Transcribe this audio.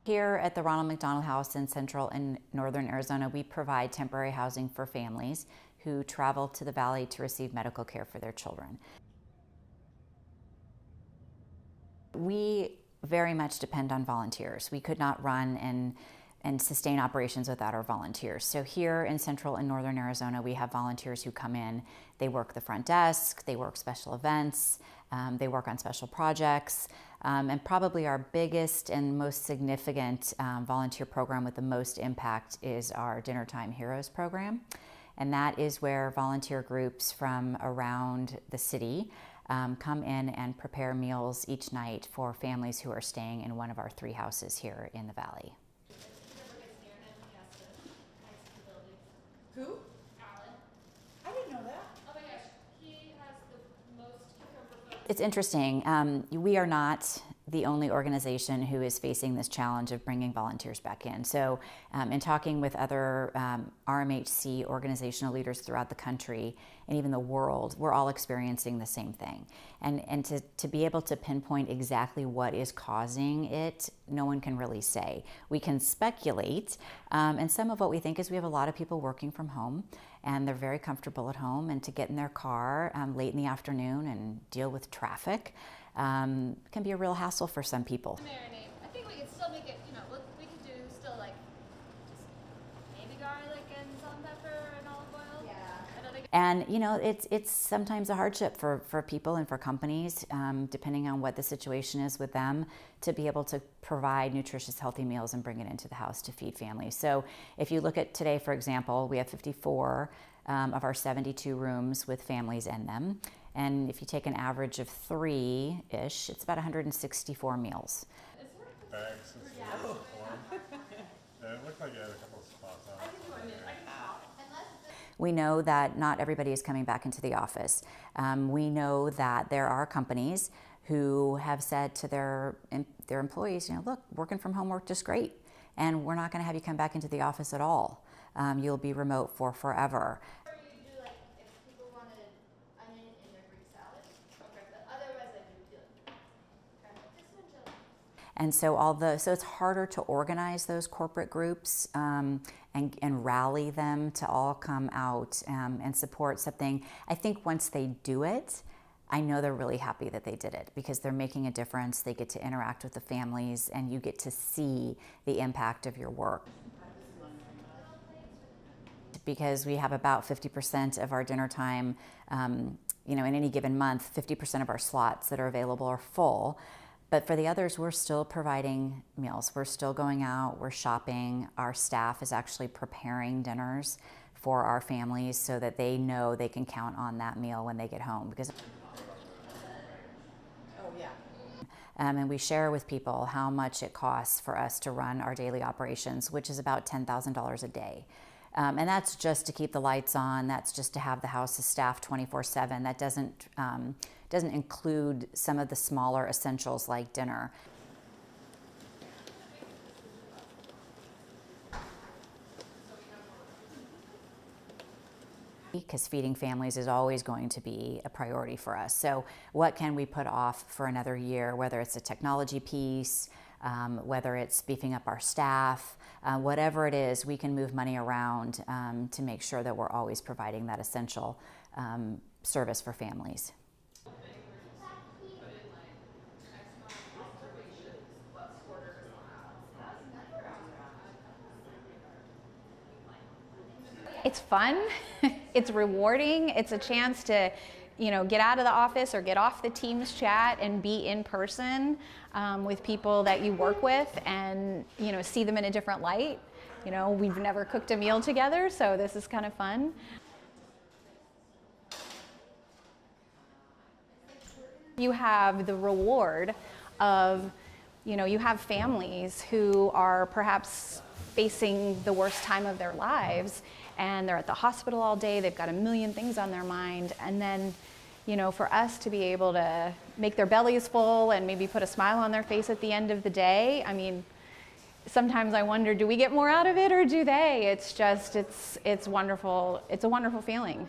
Here at the Ronald McDonald House in Central and Northern Arizona, we provide temporary housing for families who travel to the Valley to receive medical care for their children. We very much depend on volunteers. We could not run and sustain operations without our volunteers. So here in Central and Northern Arizona, we have volunteers who come in. They work the front desk, they work special events, they work on special projects, and probably our biggest and most significant volunteer program with the most impact is our Dinner Time Heroes program. And that is where volunteer groups from around the city come in and prepare meals each night for families who are staying in one of our 3 houses here in the Valley. Who? Alan. I didn't know that. Oh my gosh, he has the most cucumber. It's interesting. We are not the only organization who is facing this challenge of bringing volunteers back in. So in talking with other RMHC organizational leaders throughout the country and even the world, we're all experiencing the same thing. And to be able to pinpoint exactly what is causing it, no one can really say. We can speculate, and some of what we think is we have a lot of people working from home and they're very comfortable at home, and to get in their car late in the afternoon and deal with traffic can be a real hassle for some people. Marinade. I think we could still make it, we could do still like just maybe garlic and salt and pepper and olive oil. Yeah. And it's sometimes a hardship for people and for companies, depending on what the situation is with them, to be able to provide nutritious, healthy meals and bring it into the house to feed families. So if you look at today, for example, we have 54 of our 72 rooms with families in them. And if you take an average of 3-ish, it's about 164 meals. Bags and warm. Yeah, it looked like you had a couple of spots on it. We know that not everybody is coming back into the office. We know that there are companies who have said to their employees, look, working from home worked just great, and we're not going to have you come back into the office at all. You'll be remote for forever. And so so it's harder to organize those corporate groups and rally them to all come out and support something. I think once they do it, I know they're really happy that they did it, because they're making a difference. They get to interact with the families, and you get to see the impact of your work. Because we have about 50% of our dinner time, in any given month, 50% of our slots that are available are full. But for the others, we're still providing meals. We're still going out, we're shopping. Our staff is actually preparing dinners for our families so that they know they can count on that meal when they get home. Because and we share with people how much it costs for us to run our daily operations, which is about $10,000 a day. And that's just to keep the lights on. That's just to have the house staffed 24/7. That doesn't include some of the smaller essentials like dinner. Because feeding families is always going to be a priority for us. So what can we put off for another year, whether it's a technology piece, whether it's beefing up our staff, whatever it is, we can move money around to make sure that we're always providing that essential service for families. It's fun, it's rewarding, it's a chance to get out of the office or get off the Teams chat and be in person with people that you work with, and see them in a different light. We've never cooked a meal together, so this is kind of fun. You have the reward of, you have families who are perhaps facing the worst time of their lives, and they're at the hospital all day, they've got a million things on their mind, and then for us to be able to make their bellies full and maybe put a smile on their face at the end of the day, I mean, sometimes I wonder, do we get more out of it or do they? It's just, it's wonderful. It's a wonderful feeling.